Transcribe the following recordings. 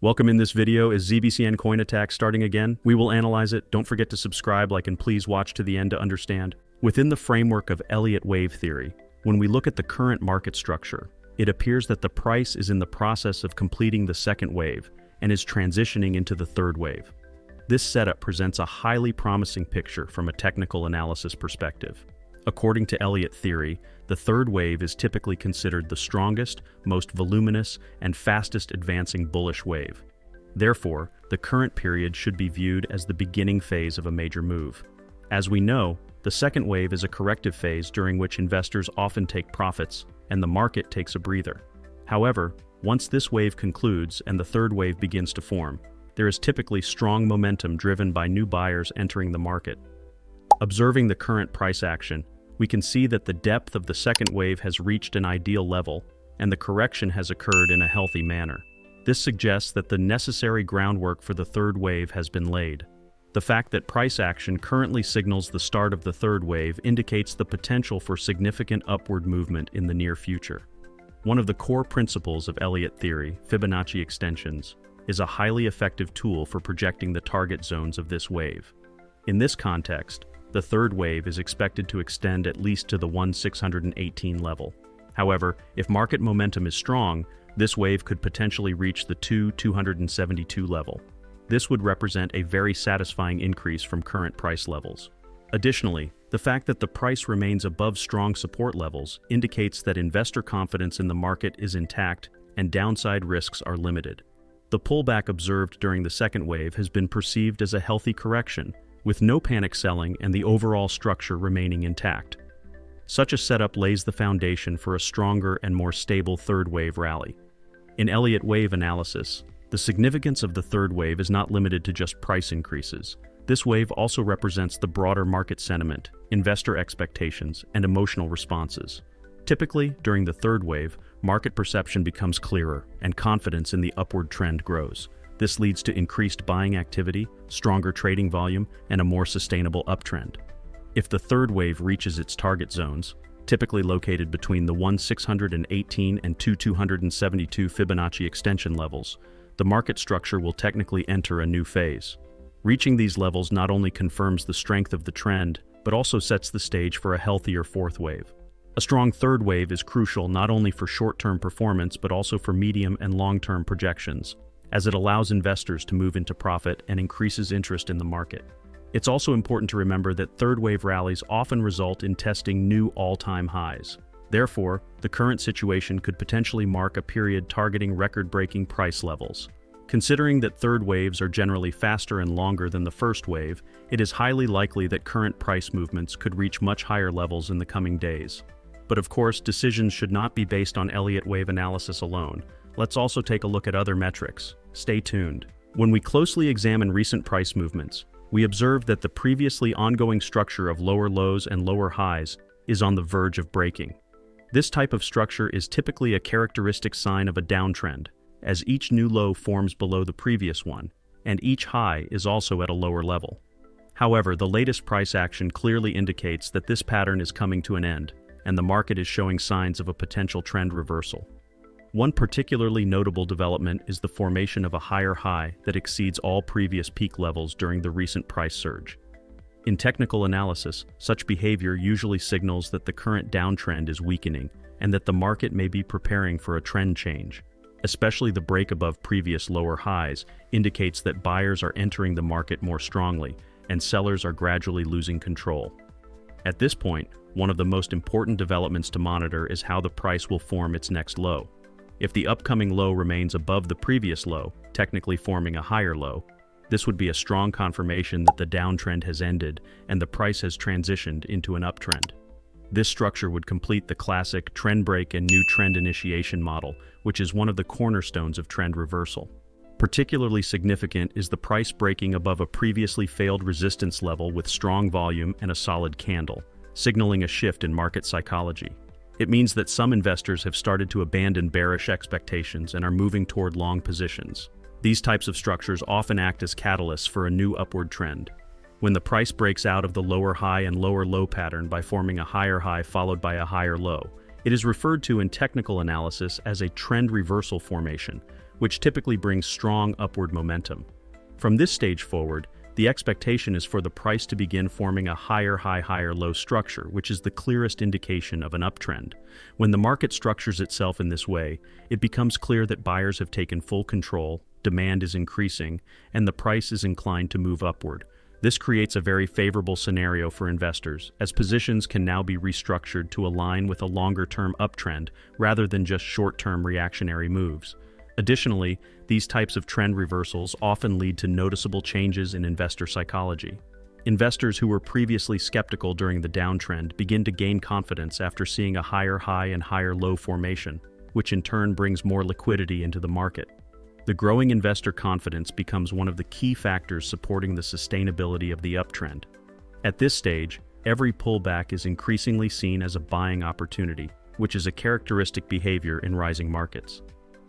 Welcome. In this video is ZBCN coin attack starting again. We will analyze it. Don't forget to subscribe, like, and please watch to the end to understand. Within the framework of Elliott wave theory, when we look at the current market structure, it appears that the price is in the process of completing the second wave and is transitioning into the third wave. This setup presents a highly promising picture from a technical analysis perspective. According to Elliott theory, the third wave is typically considered the strongest, most voluminous, and fastest advancing bullish wave. Therefore, the current period should be viewed as the beginning phase of a major move. As we know, the second wave is a corrective phase during which investors often take profits and the market takes a breather. However, once this wave concludes and the third wave begins to form, there is typically strong momentum driven by new buyers entering the market. Observing the current price action, we can see that the depth of the second wave has reached an ideal level, and the correction has occurred in a healthy manner. This suggests that the necessary groundwork for the third wave has been laid. The fact that price action currently signals the start of the third wave indicates the potential for significant upward movement in the near future. One of the core principles of Elliott theory, Fibonacci extensions, is a highly effective tool for projecting the target zones of this wave. In this context, the third wave is expected to extend at least to the 1,618 level. However, if market momentum is strong, this wave could potentially reach the 2,272 level. This would represent a very satisfying increase from current price levels. Additionally, the fact that the price remains above strong support levels indicates that investor confidence in the market is intact and downside risks are limited. The pullback observed during the second wave has been perceived as a healthy correction, with no panic selling and the overall structure remaining intact. Such a setup lays the foundation for a stronger and more stable third wave rally. In Elliott wave analysis, the significance of the third wave is not limited to just price increases. This wave also represents the broader market sentiment, investor expectations, and emotional responses. Typically, during the third wave, market perception becomes clearer and confidence in the upward trend grows. This leads to increased buying activity, stronger trading volume, and a more sustainable uptrend. If the third wave reaches its target zones, typically located between the 1,618 and 2,272 Fibonacci extension levels, the market structure will technically enter a new phase. Reaching these levels not only confirms the strength of the trend, but also sets the stage for a healthier fourth wave. A strong third wave is crucial not only for short-term performance but also for medium and long-term projections, as it allows investors to move into profit and increases interest in the market. It's also important to remember that third wave rallies often result in testing new all-time highs. Therefore, the current situation could potentially mark a period targeting record-breaking price levels. Considering that third waves are generally faster and longer than the first wave, it is highly likely that current price movements could reach much higher levels in the coming days. But of course, decisions should not be based on Elliott wave analysis alone. Let's also take a look at other metrics. Stay tuned. When we closely examine recent price movements, we observe that the previously ongoing structure of lower lows and lower highs is on the verge of breaking. This type of structure is typically a characteristic sign of a downtrend, as each new low forms below the previous one, and each high is also at a lower level. However, the latest price action clearly indicates that this pattern is coming to an end, and the market is showing signs of a potential trend reversal. One particularly notable development is the formation of a higher high that exceeds all previous peak levels during the recent price surge. In technical analysis, such behavior usually signals that the current downtrend is weakening and that the market may be preparing for a trend change. Especially the break above previous lower highs indicates that buyers are entering the market more strongly and sellers are gradually losing control. At this point, one of the most important developments to monitor is how the price will form its next low. If the upcoming low remains above the previous low, technically forming a higher low, this would be a strong confirmation that the downtrend has ended and the price has transitioned into an uptrend. This structure would complete the classic trend break and new trend initiation model, which is one of the cornerstones of trend reversal. Particularly significant is the price breaking above a previously failed resistance level with strong volume and a solid candle, signaling a shift in market psychology. It means that some investors have started to abandon bearish expectations and are moving toward long positions. These types of structures often act as catalysts for a new upward trend. When the price breaks out of the lower high and lower low pattern by forming a higher high followed by a higher low, it is referred to in technical analysis as a trend reversal formation, which typically brings strong upward momentum. From this stage forward, the expectation is for the price to begin forming a higher high, higher low structure, which is the clearest indication of an uptrend. When the market structures itself in this way, it becomes clear that buyers have taken full control, demand is increasing, and the price is inclined to move upward. This creates a very favorable scenario for investors, as positions can now be restructured to align with a longer-term uptrend rather than just short-term reactionary moves. Additionally, these types of trend reversals often lead to noticeable changes in investor psychology. Investors who were previously skeptical during the downtrend begin to gain confidence after seeing a higher high and higher low formation, which in turn brings more liquidity into the market. The growing investor confidence becomes one of the key factors supporting the sustainability of the uptrend. At this stage, every pullback is increasingly seen as a buying opportunity, which is a characteristic behavior in rising markets.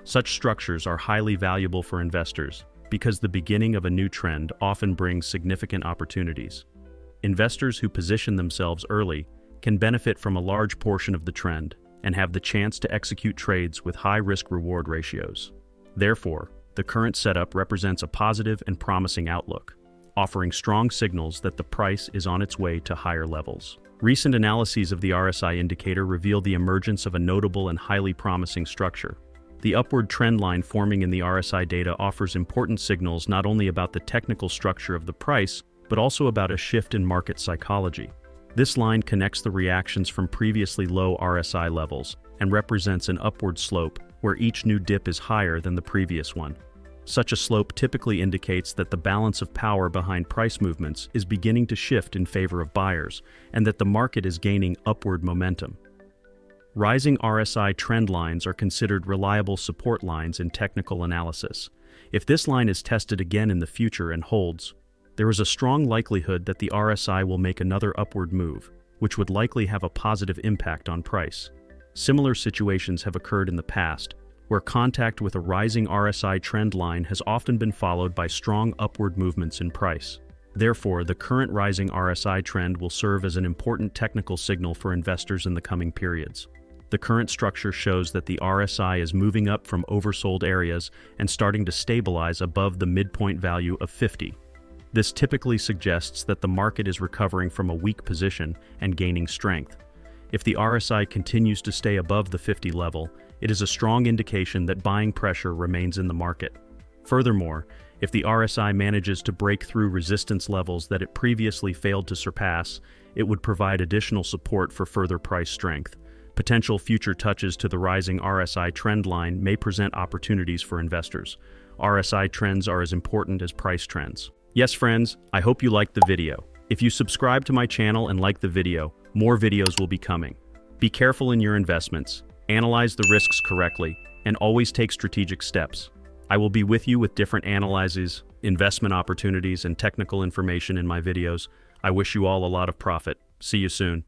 Such structures are highly valuable for investors because the beginning of a new trend often brings significant opportunities. Investors who position themselves early can benefit from a large portion of the trend and have the chance to execute trades with high risk-reward ratios. Therefore, the current setup represents a positive and promising outlook, offering strong signals that the price is on its way to higher levels. Recent analyses of the RSI indicator reveal the emergence of a notable and highly promising structure. The upward trend line forming in the RSI data offers important signals not only about the technical structure of the price, but also about a shift in market psychology. This line connects the reactions from previously low RSI levels and represents an upward slope where each new dip is higher than the previous one. Such a slope typically indicates that the balance of power behind price movements is beginning to shift in favor of buyers, and that the market is gaining upward momentum. Rising RSI trend lines are considered reliable support lines in technical analysis. If this line is tested again in the future and holds, there is a strong likelihood that the RSI will make another upward move, which would likely have a positive impact on price. Similar situations have occurred in the past, where contact with a rising RSI trend line has often been followed by strong upward movements in price. Therefore, the current rising RSI trend will serve as an important technical signal for investors in the coming periods. The current structure shows that the RSI is moving up from oversold areas and starting to stabilize above the midpoint value of 50. This typically suggests that the market is recovering from a weak position and gaining strength. If the RSI continues to stay above the 50 level, it is a strong indication that buying pressure remains in the market. Furthermore, if the RSI manages to break through resistance levels that it previously failed to surpass, it would provide additional support for further price strength. Potential future touches to the rising RSI trend line may present opportunities for investors. RSI trends are as important as price trends. Yes, friends, I hope you liked the video. If you subscribe to my channel and like the video, more videos will be coming. Be careful in your investments, analyze the risks correctly, and always take strategic steps. I will be with you with different analyses, investment opportunities, and technical information in my videos. I wish you all a lot of profit. See you soon.